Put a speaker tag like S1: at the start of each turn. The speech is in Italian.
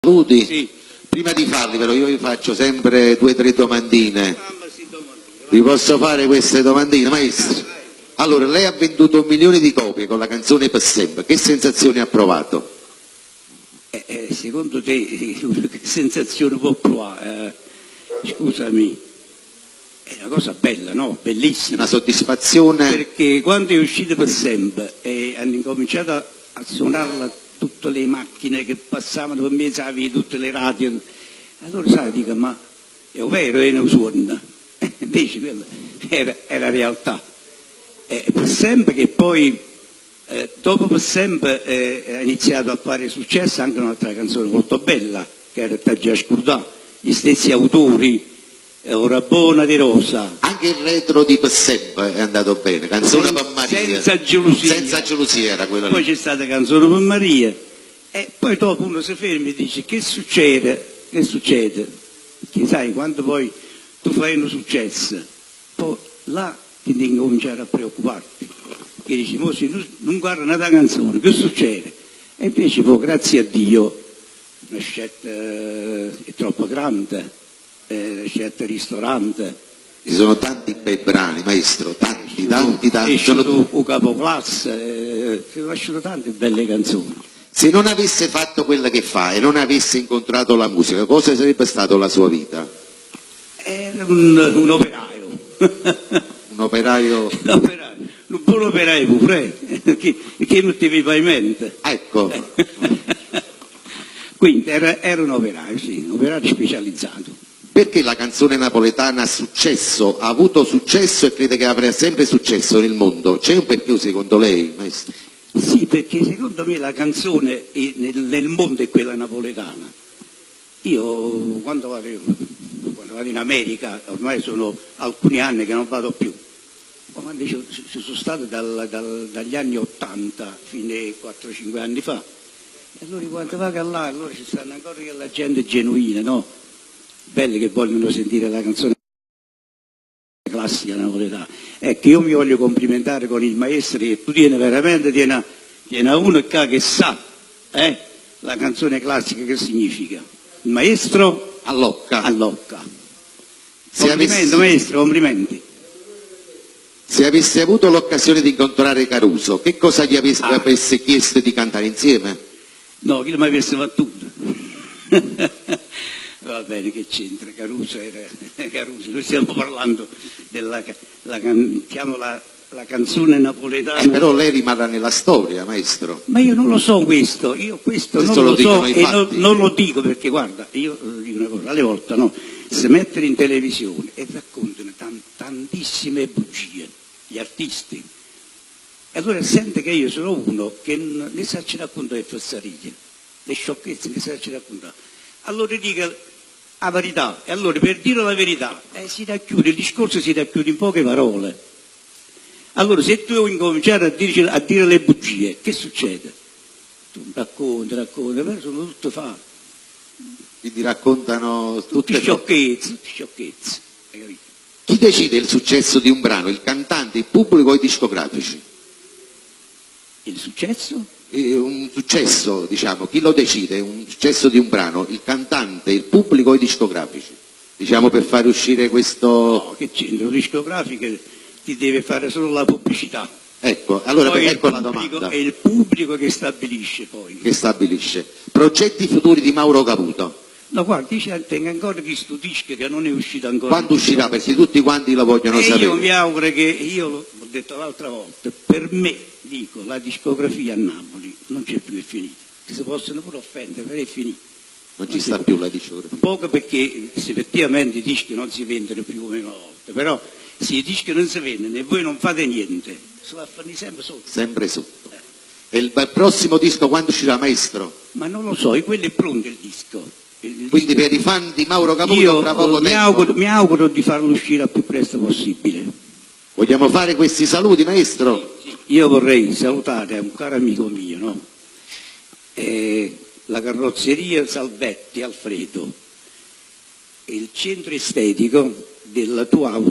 S1: saluti.
S2: Sì.
S1: Prima di farli però io vi faccio sempre 2 o 3 domandine. Vi posso fare queste domandine, maestro? Allora, lei ha venduto 1 milione di copie con la canzone Per Sempre, che sensazioni ha provato?
S2: Secondo te che sensazione può provare? Scusami, è una cosa bella, no? Bellissima.
S1: Una soddisfazione?
S2: Perché quando è uscita Per Sempre e hanno incominciato a suonarla tutte le macchine che passavano per mezzo a via, tutte le radio, allora sai, dico, ma è vero che non suona? Invece quella era realtà. Per Sempre che poi, dopo Per Sempre, ha iniziato a fare successo anche un'altra canzone molto bella, che era T'ha già scordato, gli stessi autori, Ora buona di Rosa.
S1: Anche il retro di Per Sempre è andato bene, canzone per Maria.
S2: Senza gelosia.
S1: Senza gelosia era quella
S2: Poi
S1: lì.
S2: c'è stata canzone per Maria. E poi dopo uno si ferma e dice, che succede? Che succede? Che sai, quando poi tu fai un successo, poi là ti devi cominciare a preoccuparti. Che dici, mo se non guarda una canzone, che succede? E invece poi, grazie a Dio, una scelta è troppo grande, una scelta ristorante.
S1: Ci sono tanti bei brani, maestro, tanti.
S2: Sono un capoclasse, si lasciano tante belle canzoni.
S1: Se non avesse fatto quella che fa e non avesse incontrato la musica, cosa sarebbe stata la sua vita?
S2: Era un operaio.
S1: Un operaio?
S2: Un buon operaio pure, che metteva i pavimenti.
S1: Ecco.
S2: Quindi era un operaio, sì, un operaio specializzato.
S1: Perché la canzone napoletana ha successo, ha avuto successo e crede che avrà sempre successo nel mondo? C'è un perché secondo lei, maestro?
S2: Sì, perché secondo me la canzone nel mondo è quella napoletana. Io quando vado in America, ormai sono alcuni anni che non vado più, quando ci sono stato dagli anni 80 fino a 4-5 anni fa, e allora quando vado là, allora ci stanno ancora la gente genuina, no? Belli che vogliono sentire la canzone classica napoletana. Ecco, io mi voglio complimentare con il maestro che tu tieni uno che sa la canzone classica che significa. Il maestro
S1: Allocca.
S2: Complimenti, maestro, complimenti.
S1: Se avesse avuto l'occasione di incontrare Caruso, che cosa gli avesse chiesto di cantare insieme?
S2: No, che mi avesse battuto. Va bene, che c'entra? Caruso era Caruso. Noi stiamo parlando della la canzone napoletana.
S1: Però lei rimarrà nella storia, maestro.
S2: Ma io non lo so questo, io questo non lo so e non lo dico perché guarda, io dico una cosa, alle volte no, si mettono in televisione e raccontano tantissime bugie, gli artisti. E allora sente che io sono uno che ne sa ci raccontare le falsariche, le sciocchezze ne sa ci raccontare. Allora dico la verità, e allora per dire la verità il discorso si racchiude in poche parole. Allora se tu incominciare a dire le bugie, che succede? Tu racconti, però sono tutto fa.
S1: Quindi raccontano tutte
S2: sciocchezze. Hai capito?
S1: Chi decide il successo di un brano? Il cantante, il pubblico o i discografici?
S2: Il successo?
S1: Un successo, diciamo, chi lo decide? Un successo di un brano? Il cantante, il pubblico o i discografici? Diciamo per fare uscire questo...
S2: No, che c'entra? Il discografico ti deve fare solo la pubblicità.
S1: Ecco, allora
S2: poi
S1: ecco la domanda.
S2: È il pubblico che stabilisce poi.
S1: Che stabilisce. Progetti futuri di Mauro Caputo?
S2: No, guarda, tengo ancora questo disco che non è uscito ancora.
S1: Quando uscirà? Perché tutti quanti lo vogliono sapere.
S2: Io mi auguro che, io l'ho detto l'altra volta, per me, dico, la discografia a Napoli non c'è più, è finita. Si possono pure offendere, però è finita.
S1: Non ci sta più la discografia.
S2: Poco perché effettivamente i dischi non si vendono più come una volta, però se i dischi non si vendono e voi non fate niente, si va a farne sempre sotto.
S1: Sempre sotto. E il prossimo disco quando uscirà, maestro?
S2: Ma non lo so, e quello è pronto il disco.
S1: Quindi per i fan di Mauro Caputo
S2: io
S1: tra poco tempo.
S2: Mi auguro di farlo uscire al più presto possibile.
S1: Vogliamo fare questi saluti, maestro?
S2: Sì. Io vorrei salutare un caro amico mio, no? La carrozzeria Salvetti Alfredo, il centro estetico della tua auto.